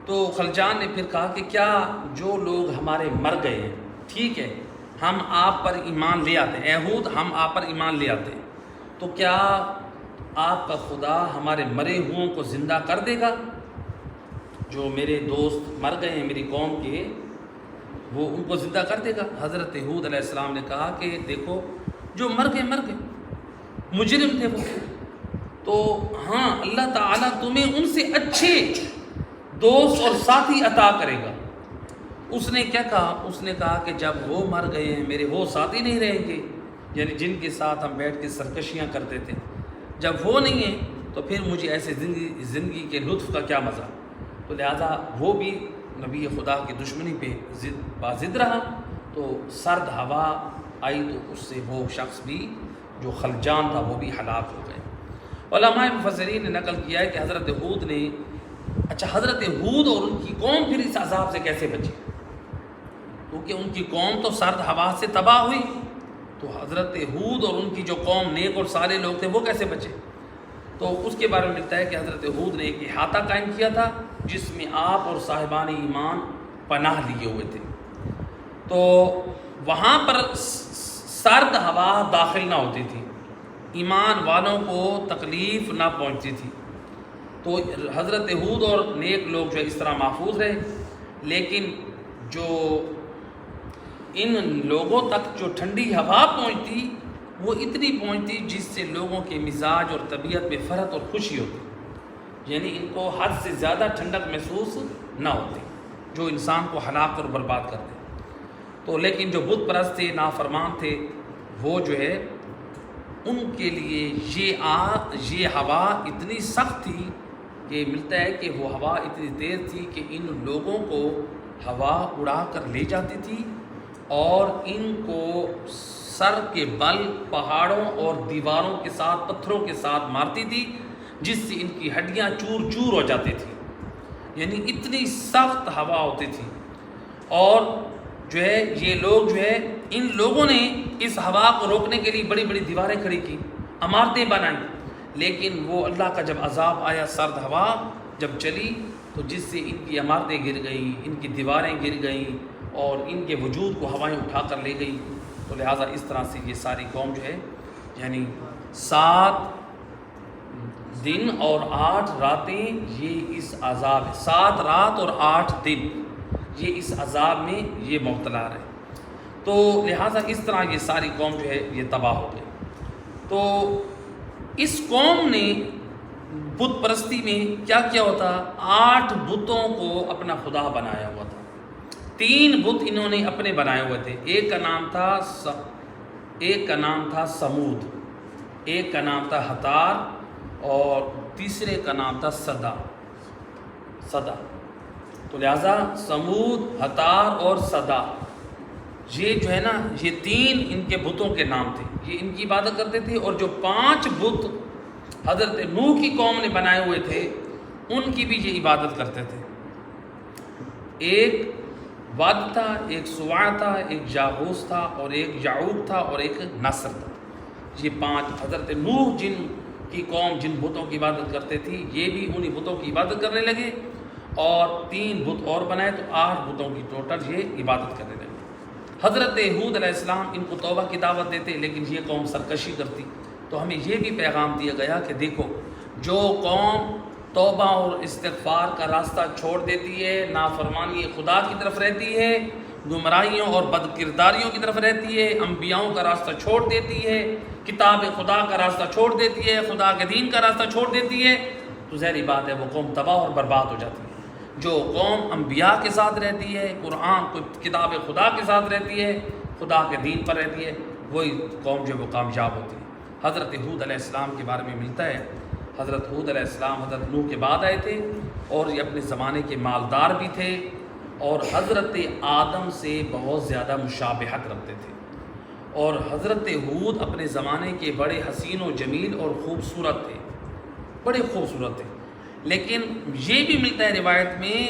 تو خلجان نے پھر کہا کہ کیا جو لوگ ہمارے مر گئے ہیں, ٹھیک ہے ہم آپ پر ایمان لے آتے ہیں, اے ہود ہم آپ پر ایمان لے آتے ہیں, تو کیا آپ کا خدا ہمارے مرے ہوئوں کو زندہ کر دے گا؟ جو میرے دوست مر گئے ہیں میری قوم کے, وہ ان کو زندہ کر دے گا؟ حضرت ہود علیہ السلام نے کہا کہ دیکھو جو مر گئے مجرم تھے وہ, تو ہاں اللہ تعالیٰ تمہیں ان سے اچھے دوست اور ساتھی عطا کرے گا. اس نے کیا کہا, اس نے کہا کہ جب وہ مر گئے ہیں میرے وہ ساتھی نہیں رہیں گے, یعنی جن کے ساتھ ہم بیٹھ کے سرکشیاں کرتے تھے, جب وہ نہیں ہیں تو پھر مجھے ایسے زندگی کے لطف کا کیا مزہ. تو لہذا وہ بھی نبی خدا کی دشمنی پہ بازد رہا. تو سرد ہوا آئی تو اس سے وہ شخص بھی جو خلجان تھا وہ بھی ہلاک ہو گئے. علماء مفسرین نے نقل کیا ہے کہ حضرت ہود اور ان کی قوم پھر اس عذاب سے کیسے بچے, کیونکہ ان کی قوم تو سرد ہوا سے تباہ ہوئی, تو حضرت ہود اور ان کی جو قوم نیک اور صالح لوگ تھے وہ کیسے بچے؟ تو اس کے بارے میں ملتا ہے کہ حضرت ہود نے ایک احاطہ قائم کیا تھا جس میں آپ اور صاحبان ایمان پناہ لیے ہوئے تھے. تو وہاں پر سرد ہوا داخل نہ ہوتی تھی, ایمان والوں کو تکلیف نہ پہنچتی تھی. تو حضرت ہود اور نیک لوگ جو اس طرح محفوظ رہے. لیکن جو ان لوگوں تک جو ٹھنڈی ہوا پہنچتی وہ اتنی پہنچتی جس سے لوگوں کے مزاج اور طبیعت میں فرحت اور خوشی ہوتی. یعنی ان کو حد سے زیادہ ٹھنڈک محسوس نہ ہوتی جو انسان کو ہلاک اور برباد کرتے. تو لیکن جو بت پرست تھے، نافرمان تھے، وہ جو ہے ان کے لیے یہ ہوا اتنی سخت تھی کہ ملتا ہے کہ وہ ہوا اتنی تیز تھی کہ ان لوگوں کو ہوا اڑا کر لے جاتی تھی اور ان کو سر کے بل پہاڑوں اور دیواروں کے ساتھ، پتھروں کے ساتھ مارتی تھی جس سے ان کی ہڈیاں چور چور ہو جاتی تھی. یعنی اتنی سخت ہوا ہوتی تھی. اور جو ہے یہ لوگ جو ہے ان لوگوں نے اس ہوا کو روکنے کے لیے بڑی بڑی دیواریں کھڑی کی، عمارتیں بنائیں. لیکن وہ اللہ کا جب عذاب آیا، سرد ہوا جب چلی تو جس سے ان کی عمارتیں گر گئیں، ان کی دیواریں گر گئیں اور ان کے وجود کو ہوائیں اٹھا کر لے گئیں. تو لہٰذا اس طرح سے یہ ساری قوم جو ہے یعنی 7 دن اور 8 راتیں یہ اس عذاب، 7 رات اور 8 دن یہ اس عذاب میں یہ مبتلا رہے. تو لہٰذا اس طرح یہ ساری قوم جو ہے یہ تباہ ہو گئی. تو اس قوم نے بت پرستی میں کیا کیا ہوتا، 8 بتوں کو اپنا خدا بنایا ہوا تھا. 3 بت انہوں نے اپنے بنائے ہوئے تھے. ایک کا نام تھا سمود، ایک کا نام تھا ہتار اور تیسرے کا نام تھا صدا. تو لہٰذا سمود، ہتار اور صدا یہ جو ہے نا یہ 3 ان کے بتوں کے نام تھے. یہ ان کی عبادت کرتے تھے. اور جو 5 بت حضرت نوح کی قوم نے بنائے ہوئے تھے ان کی بھی یہ عبادت کرتے تھے. ایک واد تھا، ایک سواع تھا، ایک جاغوس تھا اور ایک یعوق تھا اور ایک نصر تھا. یہ 5 حضرت نوح جن کی قوم جن بتوں کی عبادت کرتے تھی یہ بھی انہی بتوں کی عبادت کرنے لگے اور 3 بت اور بنائے تو 8 بتوں کی ٹوٹل یہ عبادت کرنے لگے. حضرت ہود علیہ السلام ان کو توبہ کی دعوت دیتے لیکن یہ قوم سرکشی کرتی. تو ہمیں یہ بھی پیغام دیا گیا کہ دیکھو جو قوم توبہ اور استغفار کا راستہ چھوڑ دیتی ہے، نافرمانی خدا کی طرف رہتی ہے، گمراہیوں اور بد کرداریوں کی طرف رہتی ہے، انبیاؤں کا راستہ چھوڑ دیتی ہے، کتاب خدا کا راستہ چھوڑ دیتی ہے، خدا کے دین کا راستہ چھوڑ دیتی ہے، تو ظاہری بات ہے وہ قوم تباہ اور برباد ہو جاتی ہے. جو قوم انبیاء کے ساتھ رہتی ہے، قرآن کتاب خدا کے ساتھ رہتی ہے، خدا کے دین پر رہتی ہے، وہی قوم جو وہ کامیاب ہوتی ہے. حضرت ہود علیہ السلام کے بارے میں ملتا ہے حضرت ہود علیہ السلام حضرت نوح کے بعد آئے تھے اور یہ اپنے زمانے کے مالدار بھی تھے اور حضرت آدم سے بہت زیادہ مشابہت رکھتے تھے. اور حضرت ہود اپنے زمانے کے بڑے حسین و جمیل اور خوبصورت تھے، بڑے خوبصورت تھے. لیکن یہ بھی ملتا ہے روایت میں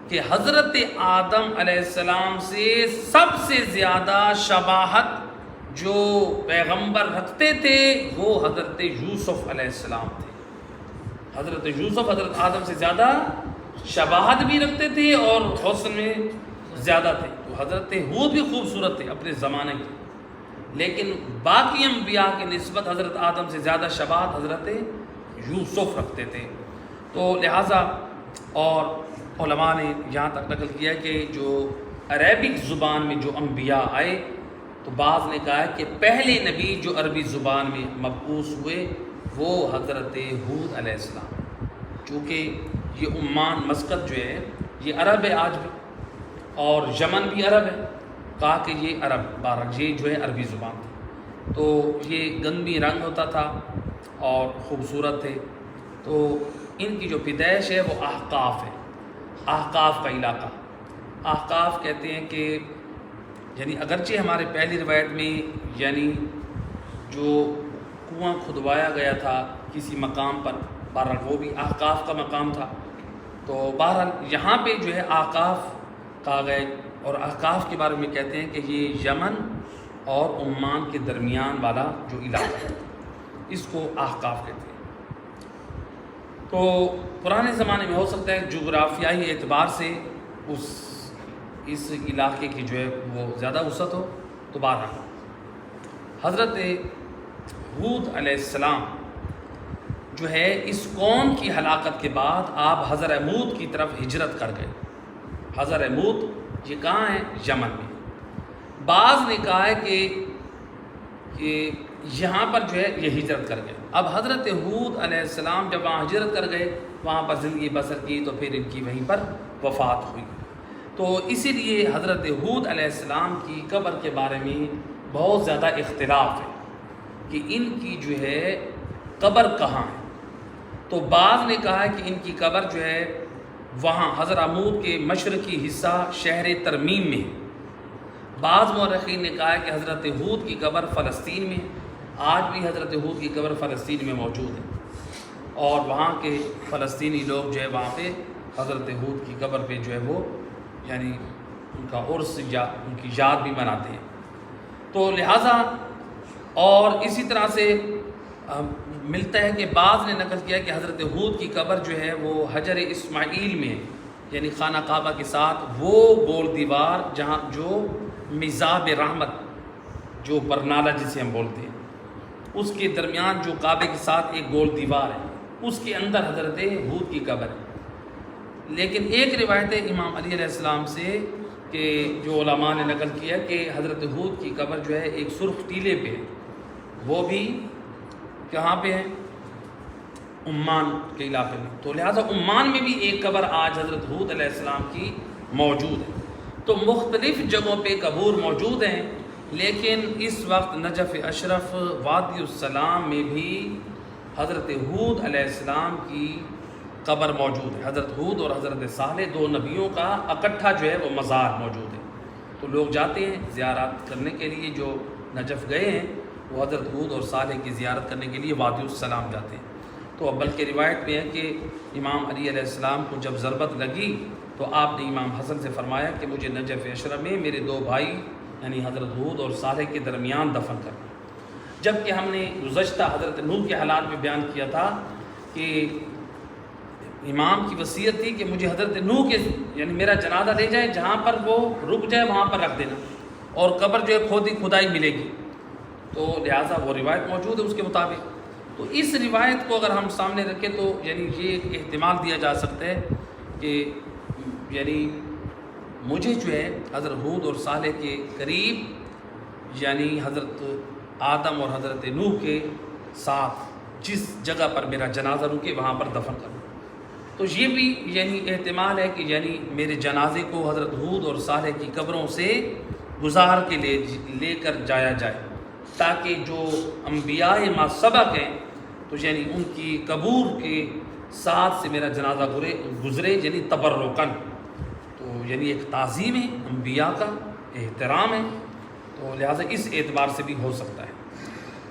کہ حضرت آدم علیہ السلام سے سب سے زیادہ شباہت جو پیغمبر رکھتے تھے وہ حضرت یوسف علیہ السلام تھے. حضرت یوسف حضرت آدم سے زیادہ شباہت بھی رکھتے تھے اور حسن میں زیادہ تھے. تو حضرت ہود بھی خوبصورت تھے اپنے زمانے کے، لیکن باقی انبیاء کی نسبت حضرت آدم سے زیادہ شباہت حضرت یوسف رکھتے تھے. تو لہٰذا اور علماء نے یہاں تک نقل کیا کہ جو عربک زبان میں جو انبیاء آئے تو بعض نے کہا ہے کہ پہلے نبی جو عربی زبان میں مبعوث ہوئے وہ حضرت ہود علیہ السلام. چونکہ یہ عمان مسقط جو ہے یہ عرب ہے آج بھی اور یمن بھی عرب ہے، کہا کہ یہ عرب یہ جو ہے عربی زبان تھی. تو یہ گندمی رنگ ہوتا تھا اور خوبصورت تھے. تو ان کی جو پیدائش ہے وہ احقاف ہے، احقاف کا علاقہ. احقاف کہتے ہیں کہ یعنی اگرچہ ہمارے پہلی روایت میں یعنی جو کنواں کھدوایا گیا تھا کسی مقام پر، بہرحال وہ بھی احقاف کا مقام تھا. تو بہرحال یہاں پہ جو ہے احقاف کہا گیا اور احقاف کے بارے میں کہتے ہیں کہ یہ یمن اور عمان کے درمیان والا جو علاقہ ہے اس کو احقاف کہتے ہیں. تو پرانے زمانے میں ہو سکتا ہے جغرافیائی اعتبار سے اس علاقے کی جو ہے وہ زیادہ وسعت ہو. تو بہرحال حضرت حود علیہ السلام جو ہے اس قوم کی ہلاکت کے بعد آپ حضر موت کی طرف ہجرت کر گئے. حضر موت یہ کہاں ہے؟ یمن میں. بعض نے کہا ہے کہ یہاں پر جو ہے یہ ہجرت کر گئے. اب حضرت حود علیہ السلام جب وہاں ہجرت کر گئے، وہاں پر زندگی بسر کی، تو پھر ان کی وہیں پر وفات ہوئی. تو اسی لیے حضرت حود علیہ السلام کی قبر کے بارے میں بہت زیادہ اختلاف ہے کہ ان کی جو ہے قبر کہاں ہے. تو بعض نے کہا ہے کہ ان کی قبر جو ہے وہاں حضرموت کے مشرقی حصہ شہر ترمیم میں ہے. بعض مورخین نے کہا ہے کہ حضرت حود کی قبر فلسطین میں. آج بھی حضرت حود کی قبر فلسطین میں موجود ہے، اور وہاں کے فلسطینی لوگ جو ہے وہاں پہ حضرت حود کی قبر پہ جو ہے وہ یعنی ان کا عرس یا ان کی یاد بھی مناتے ہیں. تو لہٰذا اور اسی طرح سے ملتا ہے کہ بعض نے نقل کیا کہ حضرت حود کی قبر جو ہے وہ حجر اسماعیل میں، یعنی خانہ کعبہ کے ساتھ وہ گول دیوار جہاں جو مزاب رحمت جو برنالہ جسے ہم بولتے ہیں، اس کے درمیان جو کعبے کے ساتھ ایک گول دیوار ہے، اس کے اندر حضرت حود کی قبر ہے. لیکن ایک روایت ہے امام علی علیہ السلام سے کہ جو علماء نے نقل کیا کہ حضرت حود کی قبر جو ہے ایک سرخ ٹیلے پہ ہے. وہ بھی کہاں پہ ہے؟ عمان کے علاقے میں. تو لہٰذا عمان میں بھی ایک قبر آج حضرت حود علیہ السلام کی موجود ہے. تو مختلف جگہوں پہ قبور موجود ہیں، لیکن اس وقت نجف اشرف وادی السلام میں بھی حضرت حود علیہ السلام کی قبر موجود ہے. حضرت حود اور حضرت صالح دو نبیوں کا اکٹھا جو ہے وہ مزار موجود ہے. تو لوگ جاتے ہیں زیارت کرنے کے لیے، جو نجف گئے ہیں وہ حضرت حود اور صالح کی زیارت کرنے کے لیے وادی السلام جاتے ہیں. تو بلکہ روایت میں ہے کہ امام علی علیہ السلام کو جب ضربت لگی تو آپ نے امام حسن سے فرمایا کہ مجھے نجف اشرف میں میرے دو بھائی یعنی حضرت حود اور صالح کے درمیان دفن کرنا. جب کہ ہم نے گزشتہ حضرت نوح کے حالات میں بیان کیا تھا کہ امام کی وصیت تھی کہ مجھے حضرت نوح کے یعنی میرا جنازہ لے جائے، جہاں پر وہ رک جائے وہاں پر رکھ دینا، اور قبر جو ہے کھدائی ملے گی. تو لہٰذا وہ روایت موجود ہے اس کے مطابق. تو اس روایت کو اگر ہم سامنے رکھیں تو یعنی یہ ایک احتمال دیا جا سکتا ہے کہ یعنی مجھے جو ہے حضرت حود اور صالح کے قریب یعنی حضرت آدم اور حضرت نوح کے ساتھ جس جگہ پر میرا جنازہ رکے وہاں پر دفن کروں. تو یہ بھی یعنی احتمال ہے کہ یعنی میرے جنازے کو حضرت حود اور صالح کی قبروں سے گزار کے لے کر جایا جائے، تاکہ جو انبیاء ما سبق ہیں تو یعنی ان کی قبور کے ساتھ سے میرا جنازہ گزرے، یعنی تبرکن. تو یعنی ایک تعظیم ہے، انبیاء کا احترام ہے. تو لہٰذا اس اعتبار سے بھی ہو سکتا ہے.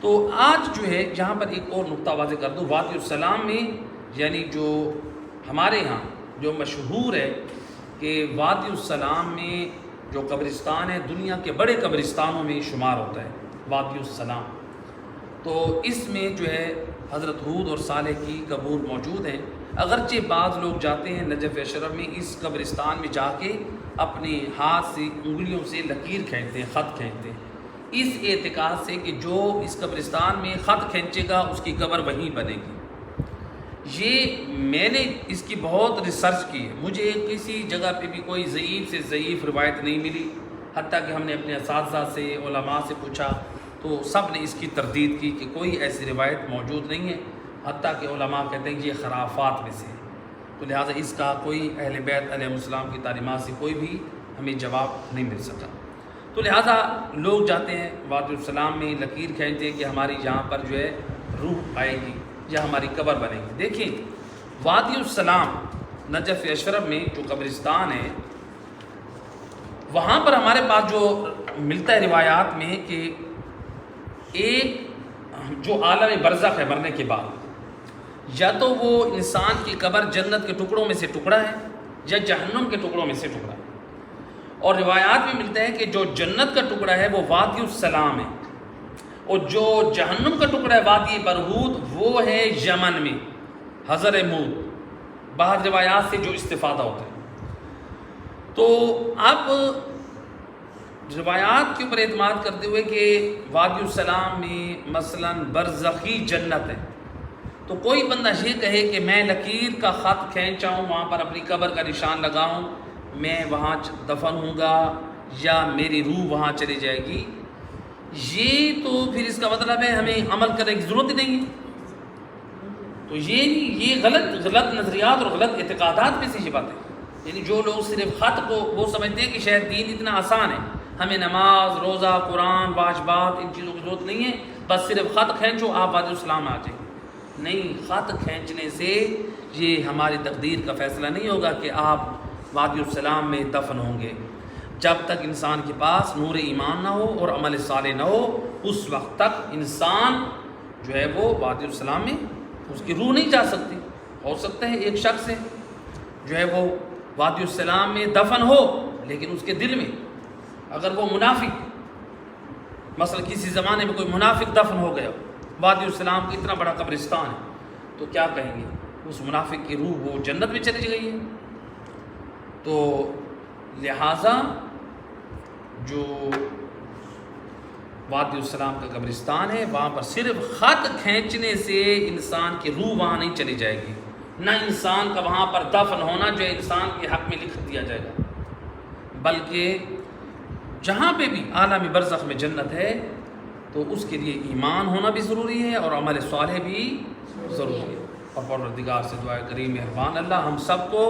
تو آج جو ہے یہاں پر ایک اور نقطہ واضح کر دوں. وادی السلام میں یعنی جو ہمارے یہاں جو مشہور ہے کہ وادی السلام میں جو قبرستان ہے دنیا کے بڑے قبرستانوں میں شمار ہوتا ہے وادی السلام. تو اس میں جو ہے حضرت حود اور صالح کی قبور موجود ہیں. اگرچہ بعض لوگ جاتے ہیں نجف اشرف میں اس قبرستان میں جا کے اپنے ہاتھ سے انگلیوں سے لکیر کھینچتے ہیں، خط کھینچتے ہیں، اس اعتقاد سے کہ جو اس قبرستان میں خط کھینچے گا اس کی قبر وہیں بنے گی. یہ میں نے اس کی بہت ریسرچ کی ہے، مجھے کسی جگہ پہ بھی کوئی ضعیف سے ضعیف روایت نہیں ملی. حتیٰ کہ ہم نے اپنے اساتذہ سے علماء سے پوچھا تو سب نے اس کی تردید کی کہ کوئی ایسی روایت موجود نہیں ہے. حتیٰ کہ علماء کہتے ہیں کہ یہ خرافات میں سے ہے. تو لہٰذا اس کا کوئی اہل بیت علیہ السلام کی تعلیمات سے کوئی بھی ہمیں جواب نہیں مل سکا. تو لہٰذا لوگ جاتے ہیں وادی السلام میں لکیر کھینچتے ہیں کہ ہماری یہاں پر جو ہے روح آئے گی یا ہماری قبر بنے گی. دیکھیں وادی السلام نجف اشرف میں جو قبرستان ہے وہاں پر ہمارے پاس جو ملتا ہے روایات میں کہ ایک جو عالم برزخ ہے مرنے کے بعد، یا تو وہ انسان کی قبر جنت کے ٹکڑوں میں سے ٹکڑا ہے یا جہنم کے ٹکڑوں میں سے ٹکڑا ہے. اور روایات میں ملتا ہے کہ جو جنت کا ٹکڑا ہے وہ وادی السلام ہے، اور جو جہنم کا ٹکڑا ہے وادی برہوت وہ ہے یمن میں حضر موت. بعض روایات سے جو استفادہ ہوتا ہے. تو اب روایات کے اوپر اعتماد کرتے ہوئے کہ وادی السلام میں مثلاً برزخی جنت ہے، تو کوئی بندہ یہ کہے کہ میں لکیر کا خط کھینچاؤں، وہاں پر اپنی قبر کا نشان لگاؤں، میں وہاں دفن ہوں گا یا میری روح وہاں چلی جائے گی، یہ تو پھر اس کا مطلب ہے ہمیں عمل کرنے کی ضرورت ہی نہیں ہے۔ تو یہ غلط نظریات اور غلط اعتقادات میں سے یہ باتیں، یعنی جو لوگ صرف خط کو وہ سمجھتے ہیں کہ شاید دین اتنا آسان ہے، ہمیں نماز، روزہ، قرآن، واجبات، ان چیزوں کی ضرورت نہیں ہے، بس صرف خط کھینچو آپ وادی السلام میں آ جائیں۔ نہیں، خط کھینچنے سے یہ ہماری تقدیر کا فیصلہ نہیں ہوگا کہ آپ وادی السلام میں دفن ہوں گے۔ جب تک انسان کے پاس نور ایمان نہ ہو اور عمل صالح نہ ہو، اس وقت تک انسان جو ہے وہ وادی السلام میں اس کی روح نہیں جا سکتی۔ ہو سکتا ہے ایک شخص ہے جو ہے وہ وادی السلام میں دفن ہو، لیکن اس کے دل میں اگر وہ منافق، مثلا کسی زمانے میں کوئی منافق دفن ہو گیا، وادی السلام کا اتنا بڑا قبرستان ہے، تو کیا کہیں گے؟ اس منافق کی روح وہ جنت میں چلی گئی ہے۔ تو لہٰذا جو وادی السلام کا قبرستان ہے، وہاں پر صرف خط کھینچنے سے انسان کی روح وہاں نہیں چلی جائے گی، نہ انسان کا وہاں پر دفن ہونا جو انسان کے حق میں لکھ دیا جائے گا، بلکہ جہاں پہ بھی عالم برزخ میں جنت ہے تو اس کے لیے ایمان ہونا بھی ضروری ہے اور عمل صالح بھی ضروری ہے۔ اور پروردگار سے دعا کریں مہربان اللہ ہم سب کو